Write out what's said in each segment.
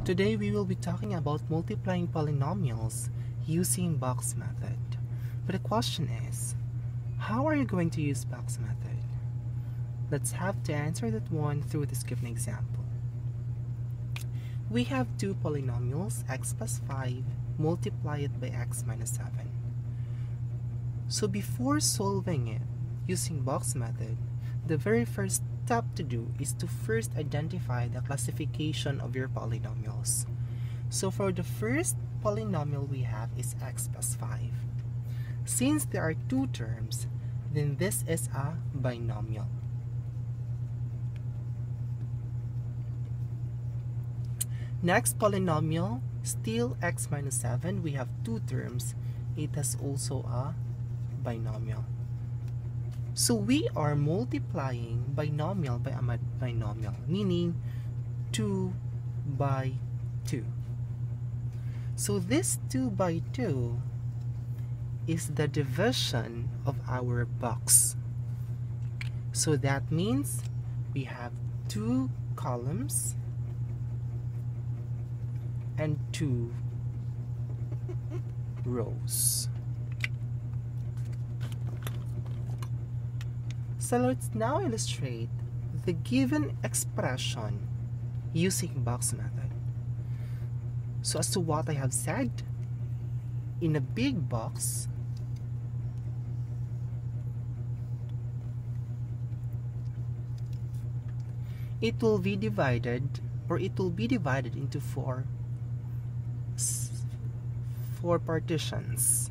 Today we will be talking about multiplying polynomials using box method. But the question is, how are you going to use box method? Let's have to answer that one through this given example. We have two polynomials, x plus 5, multiply it by x minus 7. So before solving it using box method, the very first step to do is to first identify the classification of your polynomials. So for the first polynomial we have is x plus 5. Since there are two terms, then this is a binomial. Next polynomial, still x minus 7, we have two terms. It is also a binomial. So we are multiplying binomial by a binomial, meaning 2 by 2. So this 2 by 2 is the division of our box. So that means we have 2 columns and 2 rows. So let's now illustrate the given expression using box method. So as to what I have said, in a big box, it will be divided into four partitions.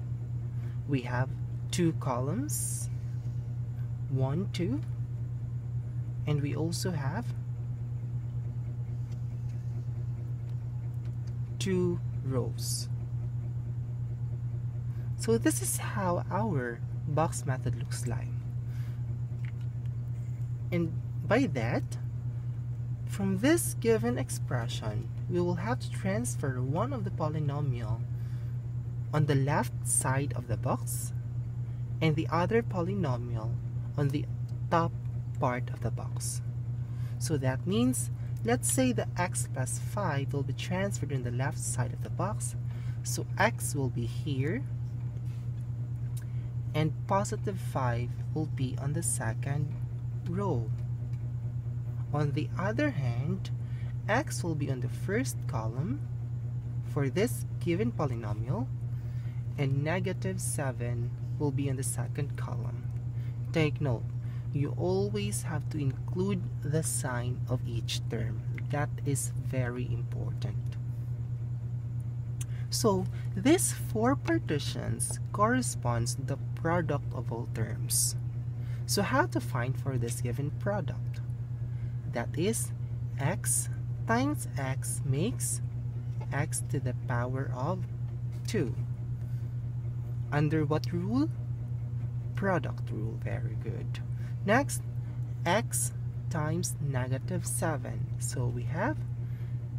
We have 2 columns, 1, 2, and we also have 2 rows. So this is how our box method looks like. And by that, from this given expression, we will have to transfer one of the polynomial on the left side of the box and the other polynomial on the top part of the box. So that means, let's say the x plus 5 will be transferred in the left side of the box. So x will be here and positive 5 will be on the second row. On the other hand, x will be on the first column for this given polynomial and negative 7 will be on the second column. Take note, you always have to include the sign of each term. That is very important. So these 4 partitions corresponds to the product of all terms. So how to find for this given product? That is, x times x makes x to the power of 2. Under what rule? Product rule. Very good. Next, x times negative 7. So we have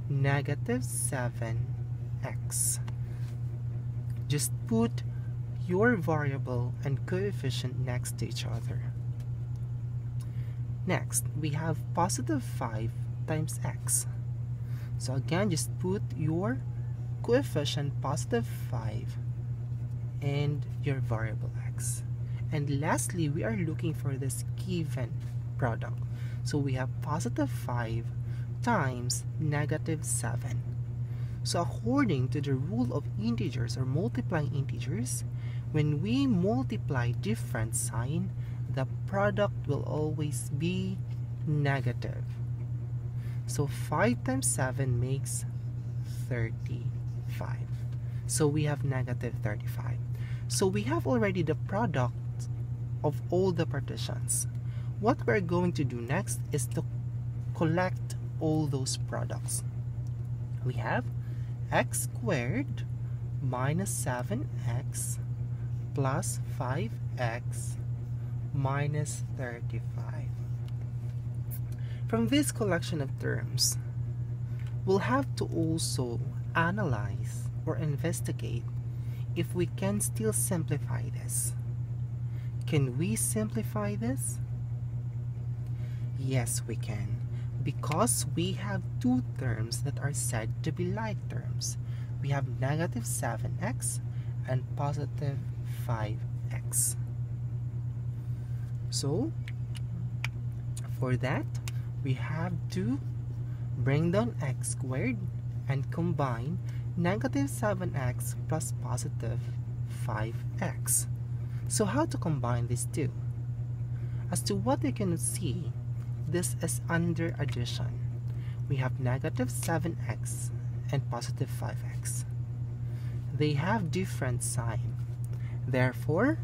negative 7x. Just put your variable and coefficient next to each other. Next, we have positive 5 times x. So again, just put your coefficient positive 5 and your variable x. And lastly, we are looking for this given product. So we have positive 5 times negative 7. So according to the rule of integers or multiplying integers, when we multiply different sign, the product will always be negative. So 5 times 7 makes 35. So we have negative 35. So we have already the product of all the partitions. What we're going to do next is to collect all those products. We have x squared minus 7x plus 5x minus 35. From this collection of terms, we'll have to also analyze or investigate if we can still simplify this. Can we simplify this? Yes, we can. because we have two terms that are said to be like terms. We have negative 7x and positive 5x. So, for that, we have to bring down x squared and combine negative 7x plus positive 5x. So how to combine these two? As to what you can see, this is under addition. We have negative 7x and positive 5x. They have different sign. Therefore,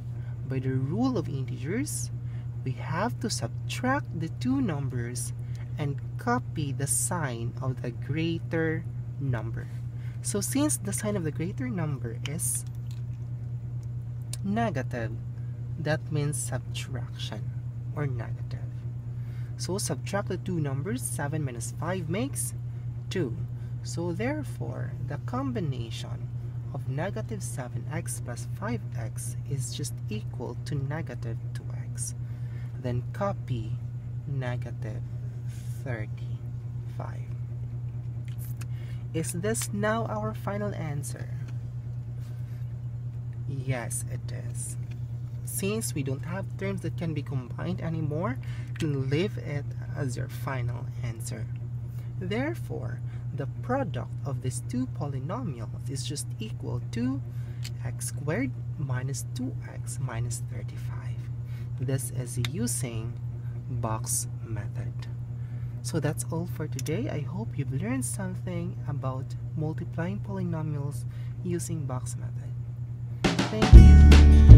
by the rule of integers, we have to subtract the two numbers and copy the sign of the greater number. So since the sign of the greater number is negative, that means subtraction or negative. So subtract the two numbers. 7 minus 5 makes 2. So therefore, the combination of negative 7x plus 5x is just equal to negative 2x. Then copy negative 35. Is this now our final answer? Yes, it is. Since we don't have terms that can be combined anymore, then leave it as your final answer. Therefore, the product of these two polynomials is just equal to x squared minus 2x minus 35. This is using box method. So that's all for today. I hope you've learned something about multiplying polynomials using box method. Thank you.